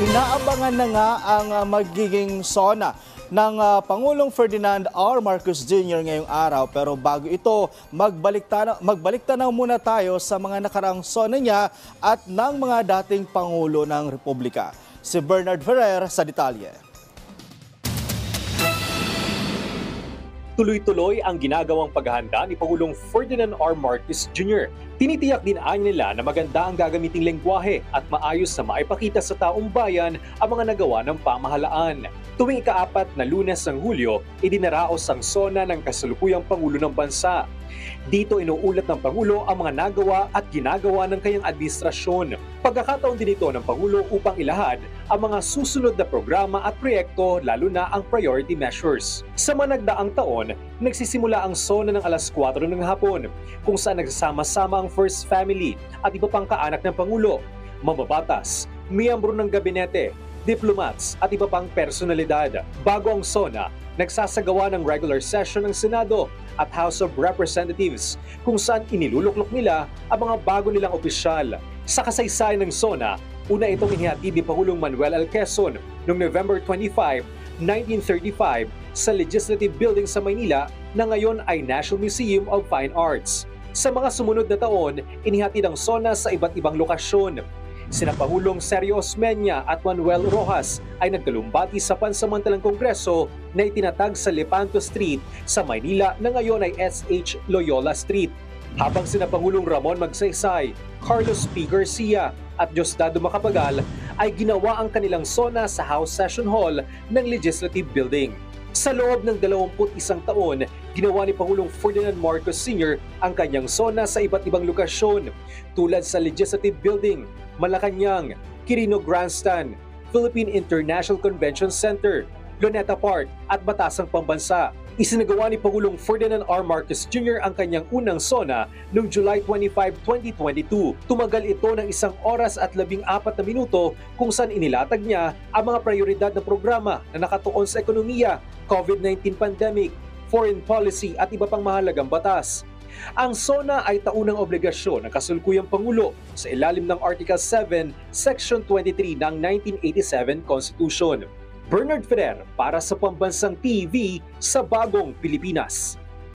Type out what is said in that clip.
Inaabangan na nga ang magiging SONA ng Pangulong Ferdinand R. Marcos Jr. ngayong araw. Pero bago ito, magbaliktanaw muna tayo sa mga nakaraang SONA niya at ng mga dating Pangulo ng Republika. Si Bernard Ferrer sa detalye. Tuloy-tuloy ang ginagawang paghahanda ni Pangulong Ferdinand R. Marcos Jr. Tinitiyak din nila na maganda ang gagamiting lengguwahe at maayos na maipakita sa taong bayan ang mga nagawa ng pamahalaan. Tuwing ika-4 na Lunes ng Hulyo, idinaraos ang SONA ng kasalukuyang Pangulo ng Bansa. Dito inuulat ng Pangulo ang mga nagawa at ginagawa ng kanyang administrasyon. Pagkakataon din ito ng Pangulo upang ilahad ang mga susunod na programa at proyekto, lalo na ang priority measures. Sa mga nagdaang taon, nagsisimula ang SONA ng alas 4 ng hapon, kung saan nagsama-sama ang First Family at iba pang kaanak ng Pangulo, mababatas, miyembro ng gabinete, diplomats at iba pang personalidad. Bago ang SONA, nagsasagawa ng regular session ng Senado at House of Representatives, kung saan iniluluklok nila ang mga bago nilang opisyal. Sa kasaysayan ng SONA, una itong inihatid ni Pangulong Manuel L. Quezon noong November 25, 1935 sa Legislative Building sa Maynila na ngayon ay National Museum of Fine Arts. Sa mga sumunod na taon, inihatid ang SONA sa iba't ibang lokasyon. Sina Pangulong Sergio Osmeña at Manuel Rojas ay nagtalumbati sa pansamantalang kongreso na itinatag sa Lepanto Street sa Maynila na ngayon ay SH Loyola Street. Habang sina Pangulong Ramon Magsaysay, Carlos P. Garcia at Diosdado Macapagal ay ginawa ang kanilang SONA sa House Session Hall ng Legislative Building. Sa loob ng 21 taon, ginawa ni Pangulong Ferdinand Marcos Sr. ang kanyang SONA sa iba't ibang lokasyon tulad sa Legislative Building, Malacanang, Quirino Grandstand, Philippine International Convention Center, Luneta Park at Batasang Pambansa. Isinagawa ni Pangulong Ferdinand R. Marcos Jr. ang kanyang unang SONA noong July 25, 2022. Tumagal ito ng 1 oras at 14 na minuto kung saan inilatag niya ang mga prioridad ng programa na nakatuon sa ekonomiya, COVID-19 pandemic, foreign policy at iba pang mahalagang batas. Ang SONA ay taunang obligasyon ng kasalukuyang Pangulo sa ilalim ng Article 7, Section 23 ng 1987 Constitution. Bernard Ferrer para sa Pambansang TV sa Bagong Pilipinas.